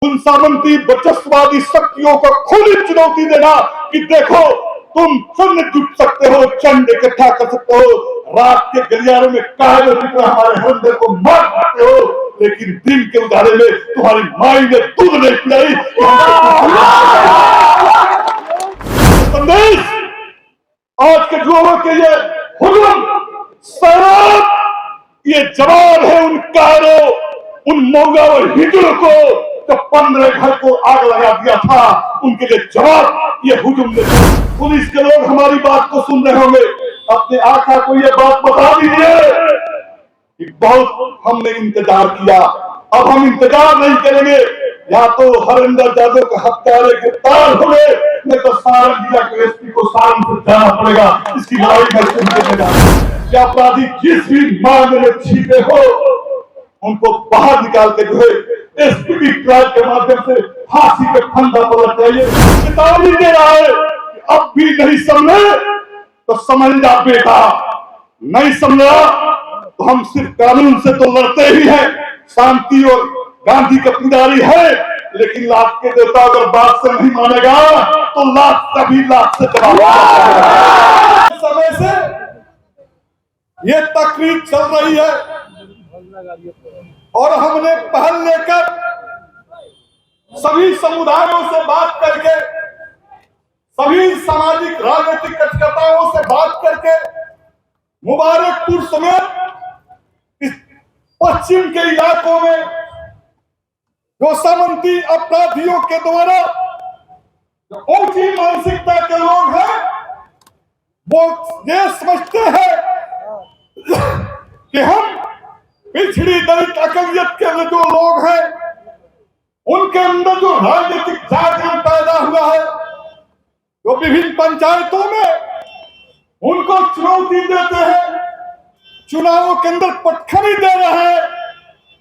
उन सामंती वर्चस्ववादी शक्तियों को खुली चुनौती देना कि देखो तुम चंद जुट सकते हो, चंद इकट्ठा कर सकते हो, रात के गलियारों में काले की हमारे हरंदर को मार सकते हो, लेकिन दिन के उजाले में तुम्हारी माई ने दूध नहीं पिलाई। संदेश आज के युवाओं के लिए हुजूम सैराब ये जवाब है उन कायरों, उन मौगा और हिजड़ों को जो 15 घर को आग लगा दिया था, उनके लिए जवाब ये हुजूम ने। पुलिस के लोग हमारी बात को सुन रहे होंगे, अपने आका को ये बात बता दीजिए कि बहुत हमने इंतजार किया, अब हम इंतजार नहीं करेंगे। या तो हरिंदर जादव के हत्यारे गिरफ्तार हो गए, नहीं तो सारण जिला के एसपी को सारण से जाना पड़ेगा। इसकी लड़ाई में क्या अपराधी जिस भी मामले में छिपे हो उनको बाहर निकाल के जो है एसपी ट्रायल के माध्यम से फांसी के फंदा पर चाहिए। चेतावनी दे रहा है कि अब भी नहीं समझे तो समझ जा बेटा, नहीं समझा तो हम सिर्फ कानून से तो लड़ते ही हैं, शांति और गांधी के पुजारी है, लेकिन लाख के देवता अगर बात से नहीं मानेगा तो लाख कभी लाख से जवाब। समय से ये तकरीर चल रही है और हमने पहल लेकर सभी समुदायों से बात करके, सभी सामाजिक राजनीतिक कार्यकर्ताओं से बात करके मुबारकपुर समेत इस पश्चिम के इलाकों में जो सामंती अपराधियों के द्वारा ऊंची मानसिकता के लोग हैं, वो ये समझते हैं कि हम पिछड़ी दलित अकलियत के जो लोग हैं उनके अंदर जो राजनीतिक जागरण पैदा हुआ है, जो विभिन्न पंचायतों में उनको चुनौती देते हैं, चुनावों के अंदर पटखनी दे रहे हैं,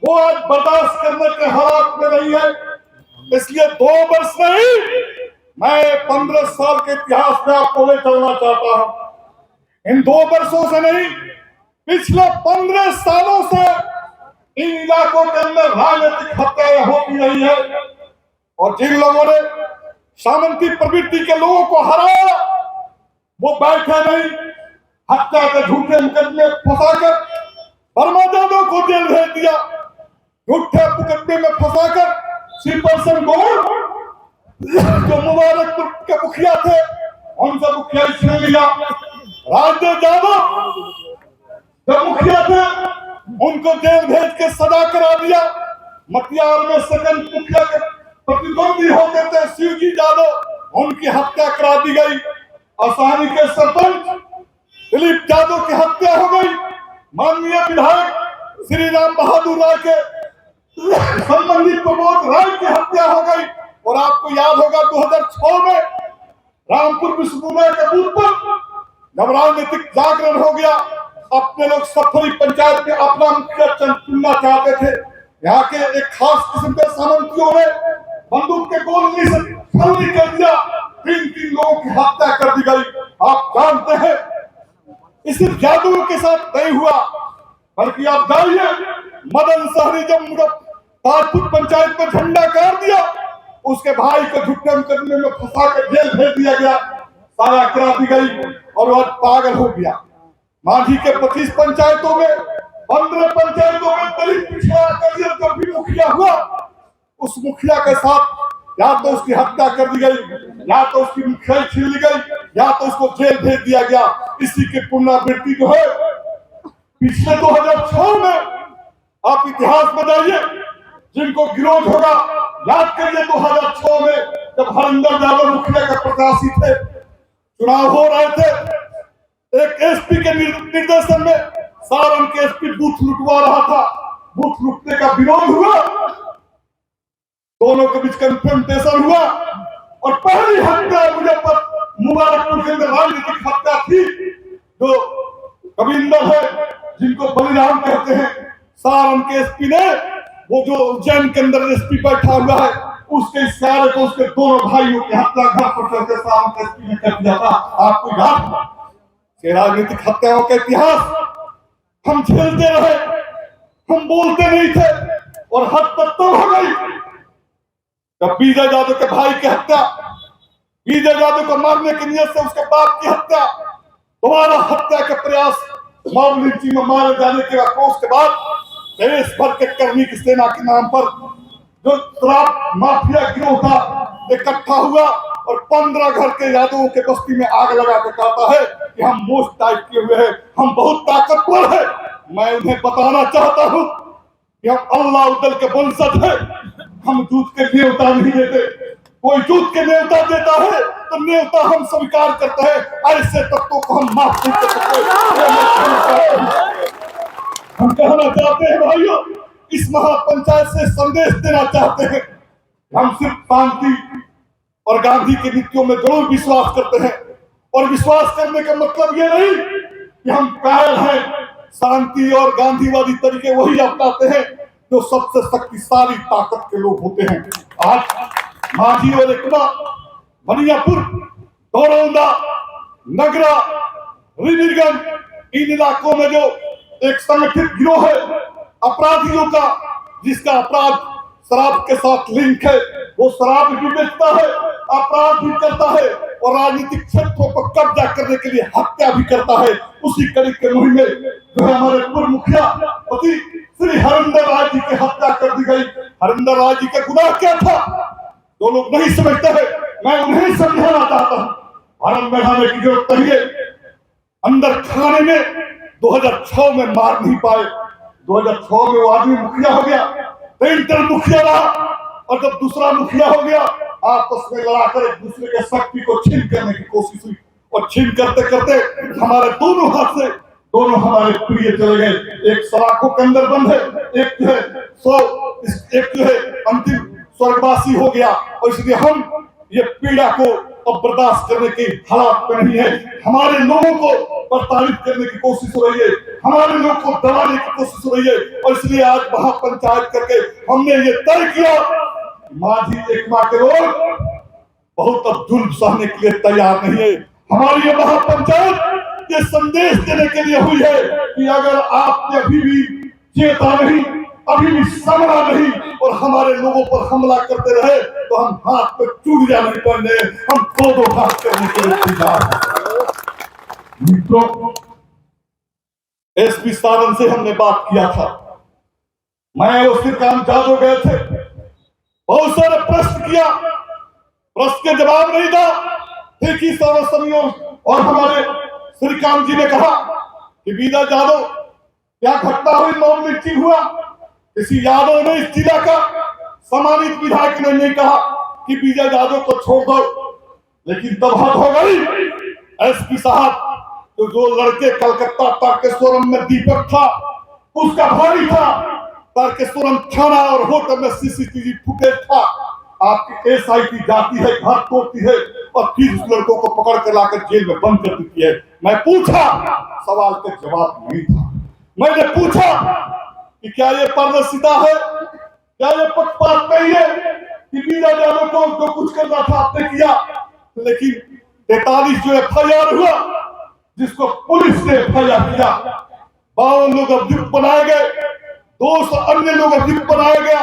वो आज बर्दाश्त करने के हालात में नहीं है। इसलिए 2 वर्ष नहीं, मैं 15 साल के इतिहास में आपको ले चलना चाहता हूं। इन 2 वर्षों से नहीं, पिछले 15 सालों से इन इलाकों के अंदर राजनीतिक हत्याएं होती रही है और जिन लोगों ने सामंती प्रवृत्ति के लोगों को हराया वो बैठे नहीं, हत्या के झूठे मुकदमे फंसाकर वर्मा जादव को जेल भेज दिया, झूठे मुकदमे में फंसाकर श्रीपर्सन गौड़ जो मुबारकपुर के मुखिया थे उनसे मुखिया छीन लिया, राजदेव यादव जो मुखिया थे उनको जेल भेज के सजा करा दिया, मतियार में सेकंड मुखिया के प्रतिद्वंदी होते थे शिवजी यादव, उनकी हत्या करा दी गई, आसानी के सरपंच दिलीप यादव की हत्या हो गई, माननीय विधायक श्री राम बहादुर राय के संबंधी प्रमोद राय की हत्या हो गई। और आपको याद होगा 2006 में रामपुर विश्वविद्यालय के बूथ पर जब राजनीतिक जागरण हो गया, अपने लोग सफरी पंचायत में अपना मुखिया चुनना चाहते थे, यहाँ के एक खास किस्म के सामंतियों ने बंदूक के गोली से छलनी कर दिया, 3 लोगों की हत्या कर दी गई। आप जानते हैं इस जादू के साथ नहीं हुआ, बल्कि आप जाइए मदन सहरी जब ताजपुर पंचायत पर झंडा गाड़ दिया, उसके भाई को झूठे मुकदमे में फंसा कर जेल भेज दिया गया, सारा करा दी गई और वह पागल हो गया। मांझी के 25 पंचायतों में 15 पंचायतों में दलित पिछड़ा अकलियत जब भी मुखिया हुआ, उस मुखिया के साथ या तो उसकी हत्या कर दी गई, या तो उसकी मुखिया छीन ली गई, या तो उसको जेल भेज दिया गया। इसी की पुनरावृत्ति जो है पिछले 2006 में आप इतिहास बताइए, जिनको विरोध होगा याद करिए 2006 में जब हरिंदर यादव मुखिया के प्रत्याशी थे, चुनाव हो रहे थे, एक एसपी के निर्देशन में सारण के एसपी बूथ लुटवा रहा था, बूथ लुटने का विरोध हुआ, दोनों के बीच कन्फ्रंटेशन हुआ और पहली हत्या मुबारकपुर के अंदर राजनीतिक हत्या थी, जो कविंदर है जिनको बलिराम कहते हैं, सारण के एसपी ने वो जो उज्जैन के अंदर एसपी बैठा हुआ है उसके इशारे को उसके दोनों भाइयों की हत्या घर पर चलते सारण के एसपी ने कर दिया था। आपको याद राजनीतिक हत्याओं का इतिहास हम झेलते रहे, हम बोलते नहीं थे और हद तक तो हो गई जब विजय यादव के भाई की हत्या, विजय यादव को मारने की नियत से उसके बाप की हत्या, दोबारा हत्या के प्रयास, मॉब लिंचिंग में मारे जाने के आक्रोश के बाद देश भर के कर्मी की सेना के नाम पर जो शराब माफिया गिरोह था इकट्ठा हुआ और 15 घर के यादवों के बस्ती में आग लगा के कहता है कि हम मोस्ट टाइप किए हुए हैं, हम बहुत ताकतवर है। मैं उन्हें बताना चाहता हूं कि हम अल्लाह दल के वंशज है, हम दूध के न्योता नहीं देते। कोई दूध के न्योता देता है तो न्योता हम स्वीकार करते हैं, ऐसे तत्वों को हम माफ नहीं कर सकते। हम कहना चाहते हैं भाइयों, इस महापंचायत से संदेश देना चाहते हैं, हम सिर्फ शांति और गांधी की नीतियों में जरूर विश्वास करते हैं, और विश्वास करने का मतलब ये नहीं कि हम कायल हैं। शांति और गांधीवादी तरीके वही अपनाते हैं जो सबसे शक्तिशाली ताकत के लोग होते हैं। आज माझी और एकमा, बनियापुर, दौरौंदा, नगरा, रिविरगंज, इन इलाकों में जो एक संगठित गिरोह है अपराधियों का, जिसका अपराध शराब के साथ लिंक है, वो शराब भी बेचता है, अपराध भी करता है और राजनीतिक क्षेत्रों पर कब्जा करने के लिए हत्या भी करता है। उसी कड़ी के मुहिम में जो है हमारे पूर्व मुखिया पति श्री हरिंदर राय जी की हत्या कर दी गई। हरिंदर राय जी के गुनाह क्या था जो लोग नहीं समझते हैं, मैं उन्हें समझाना चाहता हूँ। भारत में आने की जरूरत नहीं है। अंदर खाने में 2006 में मार नहीं पाए, 2006 में वो आदमी मुखिया हो गया, इंटर मुखिया रहा, और जब दूसरा मुखिया हो गया आपस में लड़ाकर एक दूसरे के शक्ति को छीन करने की कोशिश हुई, और छीन करते करते हमारे दोनों हाथ से दोनों हमारे प्रिय चले गए। एक सलाखों के अंदर बंद है, एक जो है अंतिम स्वर्गवासी हो गया, और इसलिए हम ये पीड़ा को अब बर्दाश्त करने की हालात में नहीं है। हमारे लोगों को प्रताड़ित करने की कोशिश हो रही है, हमारे लोगों को दबाने की कोशिश हो रही है, और इसलिए आज महापंचायत करके हमने ये तय किया, माझी एकमा के लोग बहुत अब जुल्म सहने के लिए तैयार नहीं है। हमारी ये महापंचायत ये संदेश देने के लिए हुई है कि अगर आपने अभी भी चेता नहीं, अभी भी समझा नहीं और हमारे लोगों पर हमला करते रहे तो हम हाथ पे चूड़ियां नहीं पड़ने, हम दो हाथ करने के लिए तैयार हैं। मित्रों, एसपी सारण से हमने बात किया था, मैं और श्रीकांत जादव गए थे, बहुत सारे प्रश्न किया, प्रश्न के जवाब नहीं था। ठीक ही सर्वसमियों और हमारे श्रीकांत जी ने कहा कि विजय यादव क्या घटना हुई, मॉब लिंचिंग हुआ, किसी यादव ने इस जिला का सम्मानित विधायक ने नहीं कहा कि विजय यादव को छोड़ दो, लेकिन तब हद हो गई। एसपी साहब तो जो लड़के कलकत्ता तारकेश्वरम में दीपक था उसका भाई था, तारकेश्वरम थाना और होटल में सीसीटीवी फुटेज था, आपकी एसआईटी जाती है, घर तोड़ती है और फिर उस लड़कों को पकड़ कर लाकर जेल में बंद कर देती है। मैं पूछा, सवाल का जवाब नहीं था। मैंने पूछा कि क्या ये पारदर्शिता है, क्या ये पक्षपात नहीं है कि विजय यादव को जो कुछ करना था आपने किया, लेकिन 43 जो एफआईआर हुआ, जिसको पुलिस ने एफआईआर किया, 52 लोग अभियुक्त बनाए गए, 200 अन्य लोग अभियुक्त बनाया गया।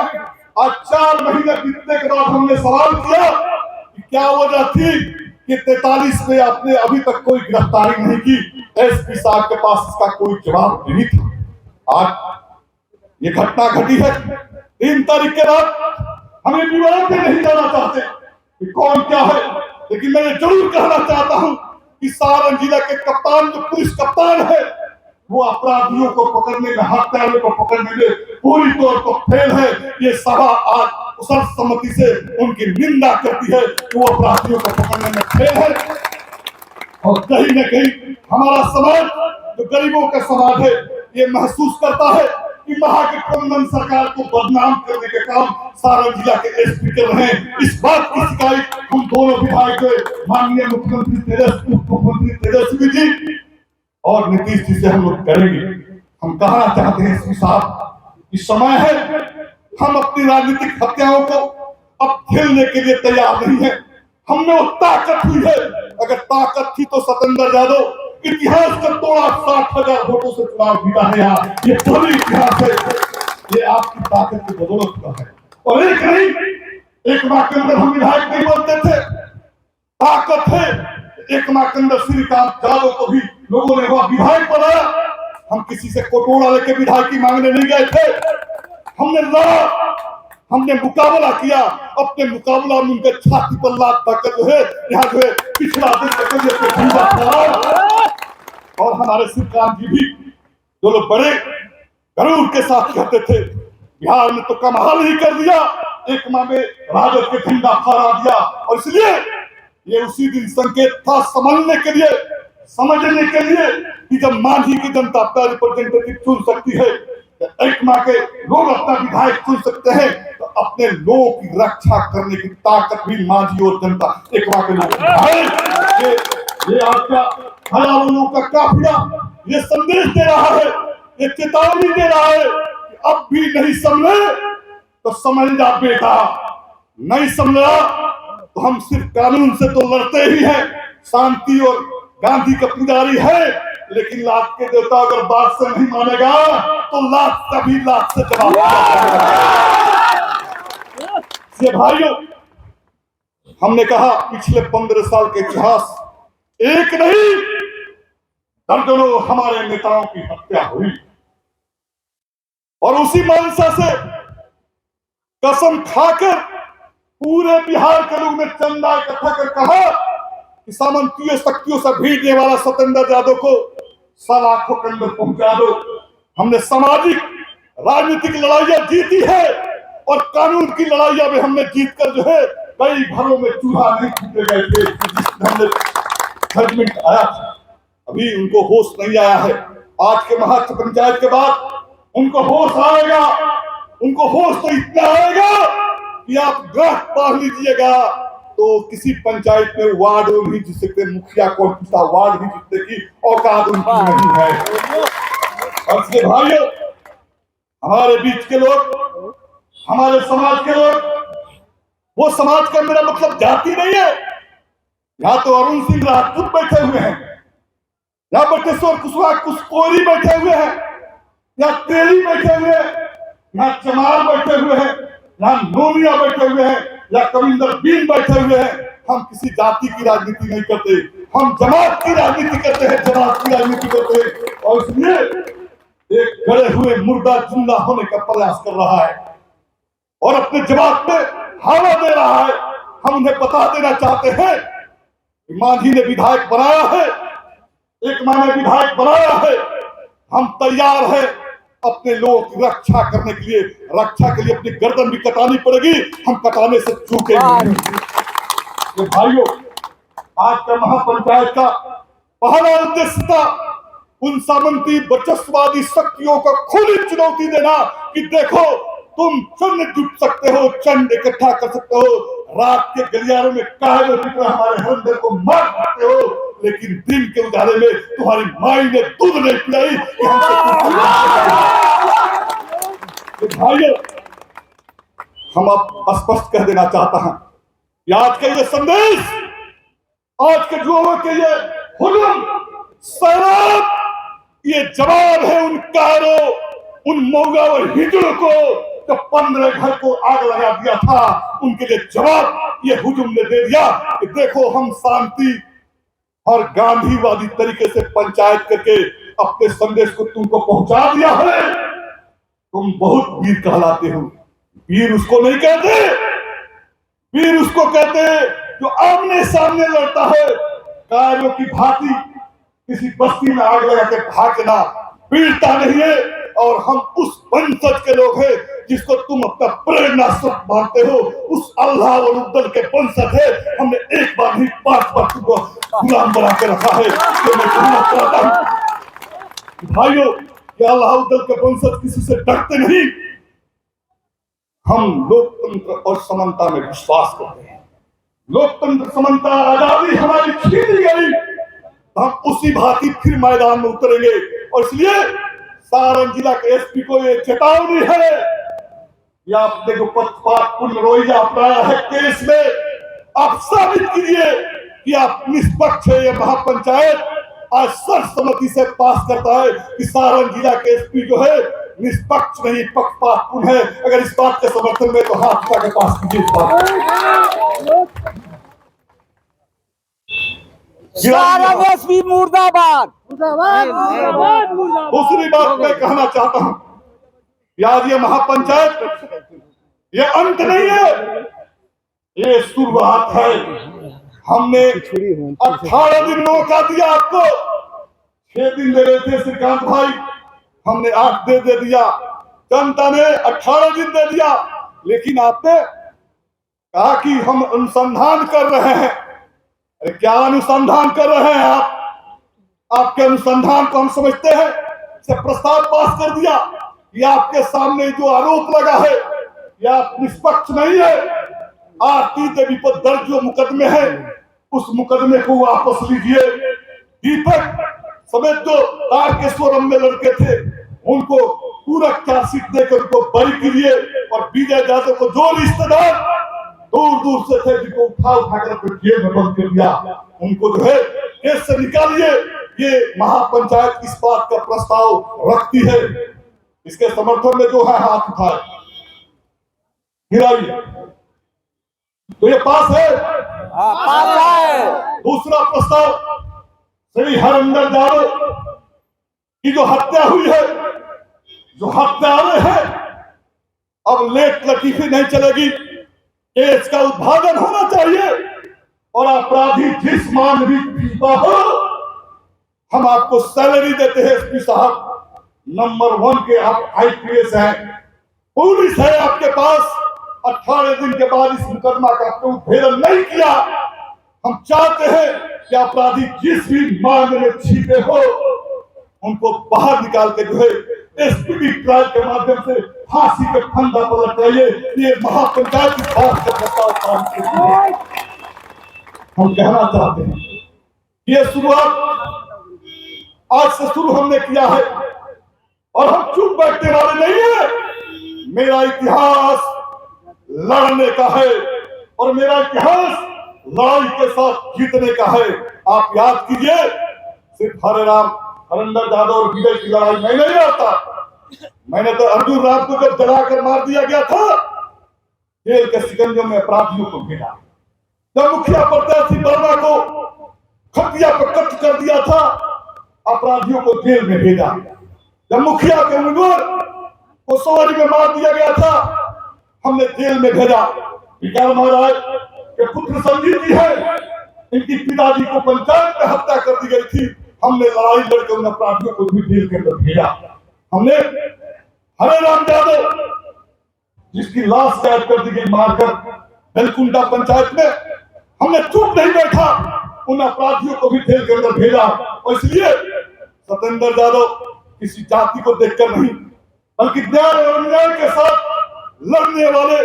आज 4 महीने बीतने के बाद हमने सवाल किया कि क्या वजह थी कि 43 में आपने अभी तक कोई गिरफ्तारी नहीं की। एसपी साहब के पास इसका कोई जवाब नहीं था। आज ये घटना घटी है 3 तारीख के बाद, हमें विवरण में नहीं जाना चाहते कि कौन क्या है, लेकिन मैं जरूर कहना चाहता हूं कि सारण जिला के कप्तान, जो पुलिस कप्तान है, वो अपराधियों को पकड़ने में, हत्यारों को पकड़ने में पूरी तौर पर फेल है। ये सभा आज सर्वसम्मति से उनकी निंदा करती है कि वो अपराधियों को पकड़ने में फेल है। और कहीं न कहीं हमारा समाज, जो गरीबों का समाज है, ये महसूस करता है कि महागठबंधन सरकार को बदनाम करने के काम सारण जिला के एसपी कर रहे हैं। इस बात की शिकायत हम दोनों विधायक, माननीय मुख्यमंत्री तेजस्वी जी और नीतीश जी से हम लोग करेंगे। हम कहना चाहते हैं एसपी साहब कि समय है, हम अपनी राजनीतिक हत्याओं को अब झेलने के लिए तैयार नहीं है। हमने वो ताकत हुई है, अगर ताकत थी तो सतेंद्र यादव इतिहास का तोड़ा 60,000 वोटों से चुनाव जीता है। यहाँ ये पूरी इतिहास है, ये आपकी ताकत की बदौलत का है। और एक नहीं, एकमा के अंदर हम विधायक नहीं बोलते थे, ताकत है एकमा के अंदर श्रीकांत यादव को भी लोगों ने वह विधायक बनाया। हम किसी से कोटोड़ा लेके विधायक की मांगने नहीं गए थे, हमने लड़ा, हमने मुकाबला किया, अपने मुकाबला में उनके छाती पर लात ताकत जो है यहाँ जो है पिछड़ा और हमारे श्रीकांत जी भी जो लोग बड़े गरूर के साथ कहते थे बिहार में तो कमाल ही कर दिया, एकमा में राजद के झंडा फहरा दिया। और इसलिए ये उसी दिन संकेत था समझने के लिए कि जब मांझी की जनता अपना रिप्रेजेंटेटिव चुन सकती है, एकमा के लोग अपना विधायक चुन सकते हैं, तो अपने लोगों की रक्षा करने की ताकत भी मांझी और जनता एकमा के लोग ये आपका हजारों लोगों का काफिला ये संदेश दे रहा है, ये चेतावनी दे रहा है कि अब भी नहीं समझे तो समझ जा बेटा, नहीं समझा तो हम सिर्फ कानून से तो लड़ते ही हैं, शांति और गांधी का पुजारी है, लेकिन लात के देवता अगर बात से नहीं मानेगा तो लात कभी लात से जवाब। भाइयों, हमने कहा पिछले 15 साल के इतिहास एक नहीं दर्जनों हमारे नेताओं की हत्या हुई, और उसी मंशा से कसम खाकर पूरे बिहार के लोग ने चंदा इकट्ठा कर कहा कि सामंतियों शक्तियों से भिड़ने वाला सत्येंद्र यादव को सलाखों के अंदर पहुंचा दो। हमने सामाजिक राजनीतिक लड़ाइयां जीती है और कानून की लड़ाइयां में हमने जीत कर जो है कई घरों में चूल्हा नहीं फूके गए थे, हमने जजमेंट आया था। अभी उनको होश नहीं आया है, आज के महाराष्ट्र पंचायत के बाद उनको होश आएगा। उनको होश तो इतना आएगा कि आप ग्राफ पढ़ लीजिएगा तो किसी पंचायत में वार्ड नहीं जीत सकते, मुखिया को वार्ड भी जीतने की औकात उनकी नहीं है। और इसलिए भाइयों, हमारे बीच के लोग, हमारे समाज के लोग, वो समाज का मेरा मतलब जाति नहीं है। यहाँ तो अरुण सिंह राजपूत बैठे हुए हैं, यहाँ बटेश्वर कुशवाहा कुशकोरी बैठे हुए हैं, यहाँ तेली बैठे हुए हैं, यहाँ चमार बैठे हुए हैं, यहाँ नोनिया बैठे हुए हैं, या कविंदर बीन बैठे हुए हैं। हम किसी जाति की राजनीति नहीं करते, हम जमात की राजनीति करते हैं, जमात की राजनीति करते हैं। और इसलिए एक गड़े हुए मुर्दा जिंदा होने का प्रयास कर रहा है और अपने जमात में हवा दे रहा है। हम उन्हें बता देना चाहते हैं कि मांझी ने विधायक बनाया है, एकमा ने विधायक बनाया है, हम तैयार हैं अपने लोगों की रक्षा करने के लिए। रक्षा के लिए अपनी गर्दन भी कटानी पड़ेगी, हम कटाने से चूकेंगे नहीं। भाइयों, आज का महापंचायत का पहला उद्देश्य था उन सामंती वर्चस्ववादी शक्तियों को खुली चुनौती देना कि देखो तुम चंद जुट सकते हो, चंद इकट्ठा कर सकते हो, रात के गलियारों में काहे की तरह हमारे हरिंदर को मार सकते हो, लेकिन दिन के उजाले में तुम्हारी माई ने दूध नहीं पिलाई कि भाइयों, हम अब स्पष्ट कह देना चाहता हूं कि आज का ये संदेश, आज के युवाओं के ये हुजूम शराब, ये जवाब है उन कायरों, उन मौगा और हिजड़ों को जो 15 घर को आग लगा दिया था, उनके लिए जवाब ये हुजूम ने दे दिया कि देखो हम शांति और गांधीवादी तरीके से पंचायत करके अपने संदेश को तुमको पहुंचा दिया है। तुम बहुत वीर कहलाते हो। वीर उसको नहीं कहते, वीर उसको कहते जो आमने सामने लड़ता है, कायरों की भांति किसी बस्ती में आग लगा के भागना वीरता नहीं है। और हम उस वंशज के लोग हैं जिसको तुम अपना प्रेरणा स्रोत मानते हो, उस अल्लाह वल के वंशज है। हमने एक बार नहीं 5 बार तुमको गुलाम बना के रखा है। तो मैं कहना चाहता हूं भाइयों, ये अल्लाह के वंशज किसी से डरते नहीं। हम लोकतंत्र और समानता में विश्वास करते हैं। लोकतंत्र, समानता, आजादी हमारी छीनी गई, हम उसी भांति फिर मैदान में उतरेंगे। और इसलिए सारण जिला के एसपी को ये चेतावनी है कि आपने जो पक्षपात पूर्ण रवैया अपनाया है केस में, आप साबित कीजिए कि आप निष्पक्ष है। ये महापंचायत आज सर्वसम्मति से पास करता है कि सारण जिला के एसपी जो है निष्पक्ष नहीं, पक्षपातपूर्ण है। अगर इस बात के समर्थन में तो हाथ उठा के पास कीजिए इस बात। एसपी मुर्दाबाद। दूसरी बात मैं कहना चाहता हूं, यार ये महापंचायत ये अंत नहीं है, ये शुरुआत है। हमने 18 दिन मौका दिया आपको, 6 दिन दे रहे थे श्रीकांत भाई, हमने 8 दिन दे दिया, जनता ने 18 दिन दे दिया, लेकिन आपने कहा कि हम अनुसंधान कर रहे हैं। अरे क्या अनुसंधान कर रहे हैं आप? आपके अनुसंधान को हम समझते हैं, से प्रस्ताव पास कर दिया कि आपके सामने जो आरोप लगा है या आप निष्पक्ष नहीं है। आरती देवी पर दर्ज जो मुकदमे है उस मुकदमे को वापस लीजिए। दीपक समेत जो तारकेश्वरम में लड़के थे उनको पूरा चार्जशीट देकर उनको बरी कीजिए, और विजय यादव को जो रिश्तेदार दूर दूर से थे जिनको उठा कर जेल में बंद कर दिया उनको जो है केस से निकालिए। ये महापंचायत इस बात का प्रस्ताव रखती है, इसके समर्थन में जो है हाथ उठाए गिराइए, तो ये पास है। पास है। दूसरा प्रस्ताव, श्री हरिंदर यादव की जो हत्या हुई है, जो हत्यारे हैं, अब लेट लतीफी नहीं चलेगी, केस का उद्घाटन होना चाहिए और अपराधी जिस मानवीय हो, हम आपको सैलरी देते हैं एसपी साहब, नंबर 1 के आप आईपीएस हैं, पुलिस है आपके पास। 18 दिन के बाद इस मुकदमा का उद्भेदन नहीं किया। हम चाहते हैं कि अपराधी जिस भी मामले में छिपे हो उनको बाहर निकाल के जो है एसपीडी ट्रायल के माध्यम से फांसी के फंदा पर लटकाइए। ये महापंचायत की बात का प्रस्ताव हम कहना चाहते हैं, ये शुरुआत आज से शुरू हमने किया है और हम चुप बैठने वाले नहीं है। मेरा इतिहास लड़ने का है और मेरा इतिहास लड़ाई के साथ जीतने का है। आप याद कीजिए, सिर्फ हरे राम हरिंदर यादव और विजय की लड़ाई मैं नहीं लड़ता, मैंने तो अर्जुन राम को जब जलाकर मार दिया गया था जेल के शिकंजों में अपराधियों को भेजा, जब मुखिया प्रत्याशी वर्मा को खटिया पर कट कर दिया था अपराधियों को जेल में भेजा, जब मुखिया के उम्मीदवार को सवारी में मार दिया गया था हमने जेल में भेजा। विकार महाराज के पुत्र संजीव जी है, इनकी पिताजी को पंचायत में हत्या कर दी गई थी, हमने लड़ाई लड़कर उन अपराधियों को भी जेल के अंदर भेजा। हमने हरे राम यादव जिसकी लाश कैद कर दी गई मारकर बेलकुंडा पंचायत में, हमने चुप नहीं बैठा, उन अपराधियों को भी जेल के अंदर भेजा। और इसलिए सत्येंद्र यादव किसी जाति को देखकर नहीं बल्कि न्याय और अन्याय के साथ लड़ने वाले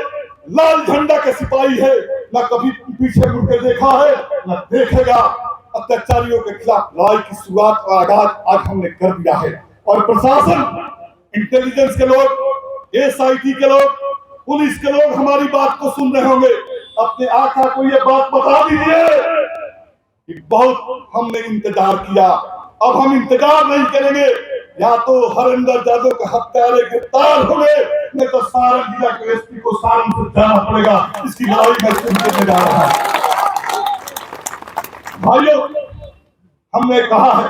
लाल झंडा के सिपाही है, न कभी पीछे मुड़कर देखा है न देखेगा। अत्याचारियों के खिलाफ लड़ाई की शुरुआत और आगाज आज हमने कर दिया है और प्रशासन, इंटेलिजेंस के लोग, एसआईटी के लोग, पुलिस के लोग हमारी बात को सुन रहे होंगे। अपने आका को ये बात बता दीजिए कि बहुत हमने इंतजार किया, अब हम इंतजार नहीं करेंगे। या तो हरिंदर यादव के हत्यारे गिरफ्तार होंगे, नहीं तो सारण जिला के एसपी को सारण से जाना पड़ेगा। इसकी लड़ाई में सुनने जा रहा है। भाइयों, हमने कहा है,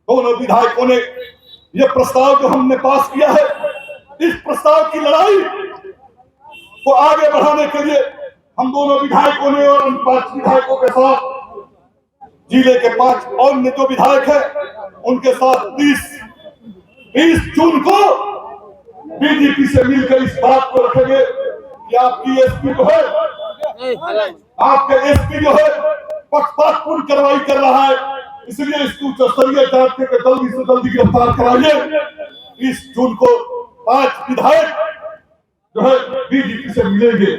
दोनों विधायकों ने ये प्रस्ताव जो हमने पास किया है, इस प्रस्ताव की लड़ाई को आगे बढ़ाने के लिए हम दोनों विधायकों ने और उन 5 विधायकों के साथ जिले के 5 अन्य जो विधायक है उनके साथ 30 जून को बीजेपी से मिलकर इस बात को रखेंगे कि आपकी एसपी जो है, आपके एसपी जो है पक्षपातपूर्ण कार्रवाई कर रहा है, इसलिए इसको उच्च स्तरीय जांच के जल्दी से जल्दी गिरफ्तार कराइए। 30 जून को 5 विधायक जो है बीजेपी से मिलेंगे।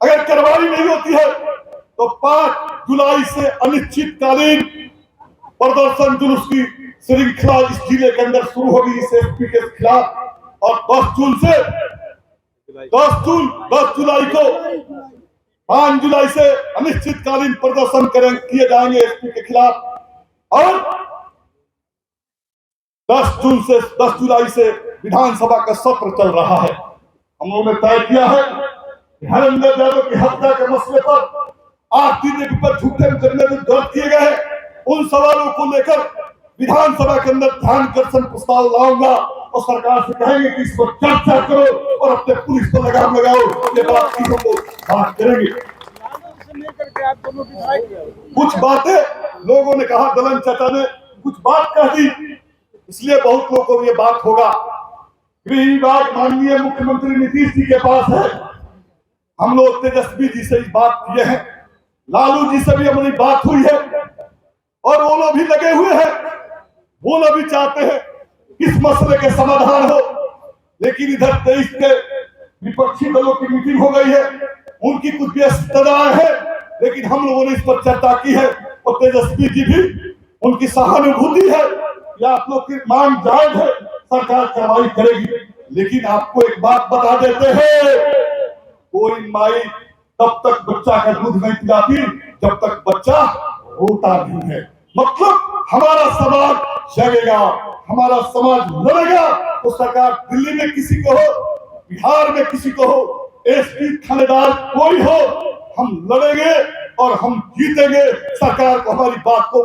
अगर कार्रवाई नहीं होती है तो 5 जुलाई से अनिश्चितकालीन प्रदर्शन जुलूस की श्रृंखला इस जिले के अंदर शुरू होगी इस एसपी के खिलाफ। और 10 जुलाई को 5 जुलाई से अनिश्चितकालीन प्रदर्शन किए जाएंगे एसपी के खिलाफ और 10 जुलाई से विधानसभा का सत्र चल रहा है। हम लोगों ने तय किया है कि हरेंद्र यादव की हत्या के मसले पर आरती देवी पर झूठे मुकदमे में दर्ज किए गए हैं, उन सवालों को लेकर विधानसभा के अंदर ध्यानाकर्षण प्रस्ताव लाऊंगा और सरकार से कहेंगे कि इस पर चर्चा करो और अपने पुलिस पर लगाम लगाओ। ये बात की हम लोग बात करेंगे। कुछ बातें लोगों ने कहा, दलन चाचा ने कुछ बात कह दी, इसलिए बहुत लोगों को ये बात होगा। गृह विभाग माननीय मुख्यमंत्री नीतीश जी के पास है। हम लोग तेजस्वी जी से बात किए हैं, लालू जी से भी हमारी बात हुई है और वो लोग भी लगे हुए हैं। वो लोग भी चाहते हैं इस मसले के समाधान हो, लेकिन इधर 23 के विपक्षी दलों की मीटिंग हो गई है, उनकी कुछ व्यस्तताएं है, लेकिन हम लोगों ने इस पर चर्चा की है और तेजस्वी जी भी उनकी सहानुभूति है या आप लोग की मांग जायज है, सरकार कार्रवाई करेगी। लेकिन आपको एक बात बता देते हैं, कोई माई तब तक बच्चा का दूध नहीं पिलाती जब तक बच्चा रोता नहीं है। मतलब हमारा समाज जगेगा, हमारा समाज लड़ेगा तो सरकार दिल्ली में किसी को हो, बिहार में किसी को हो, एसपी थानेदार कोई हो, हम लड़ेंगे और हम जीतेंगे। सरकार को हमारी बात को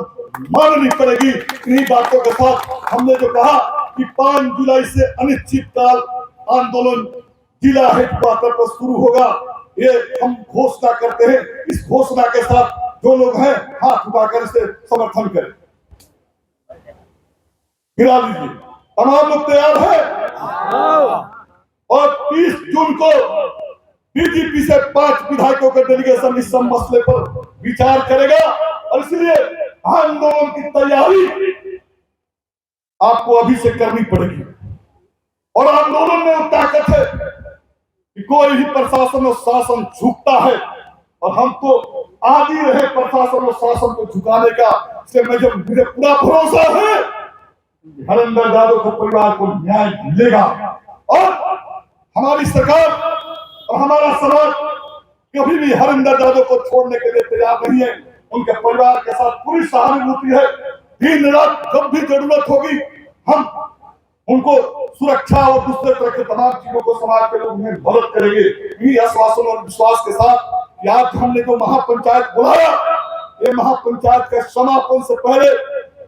माननी पड़ेगी। इन्हीं बातों के साथ हमने जो कहा कि 5 जुलाई से अनिश्चितकाल आंदोलन जिला हेडक्वार्टर पर शुरू होगा, ये हम घोषणा करते हैं। इस घोषणा के साथ जो लोग हैं हाथ उठाकर इसे समर्थन करें। गिरा लीजिए, तमाम लोग तैयार है और 30 जून को बीजेपी से 5 विधायकों का डेलीगेशन इस मसले पर विचार करेगा और इसलिए आंदोलन की तैयारी आपको अभी से करनी पड़ेगी। और आंदोलन में वो ताकत है कि कोई भी प्रशासन और शासन झुकता है और हम तो आदि रहे प्रशासन और शासन को झुकाने का। मुझे पूरा भरोसा है हरेंद्र यादव को परिवार को न्याय मिलेगा और हमारी सरकार और हमारा समाज कभी भी हरेंद्र यादव को छोड़ने के लिए तैयार नहीं है। उनके परिवार के साथ पूरी सहानुभूति है। दिन रात जब भी जरूरत होगी हम उनको सुरक्षा और दूसरे तरह के तमाम चीजों को समाज के लोग मदद करेंगे। इन्हीं आश्वासन और विश्वास के साथ कि आज हमने जो महापंचायत बुलाया, ये महापंचायत के समापन से पहले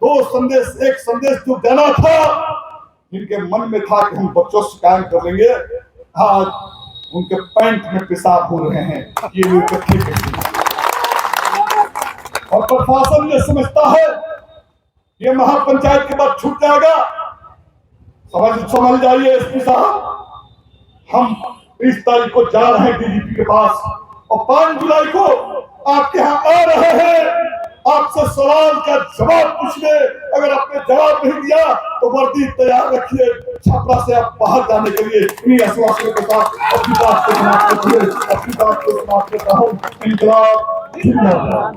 2 संदेश, एक संदेश जो देना था, जिनके मन में था कि हम बच्चों से काम कर लेंगे, आज उनके पैंट में पेशाब हो रहे हैं। ये लोग और प्रशासन ये समझता है ये महापंचायत के बाद छूट जाएगा। समझ जाइए एसपी साहब, हम 30 तारीख को जा रहे हैं डीजीपी के पास और 5 जुलाई को आपके यहाँ आ रहे हैं आपसे सवाल का जवाब पूछने। अगर आपने जवाब नहीं दिया तो वर्दी तैयार रखिए, छपरा से आप बाहर जाने के लिए। इन्हीं आश्वासनों के साथ अपनी बात को समाप्त करता हूँ। इंकलाब जिंदाबाद।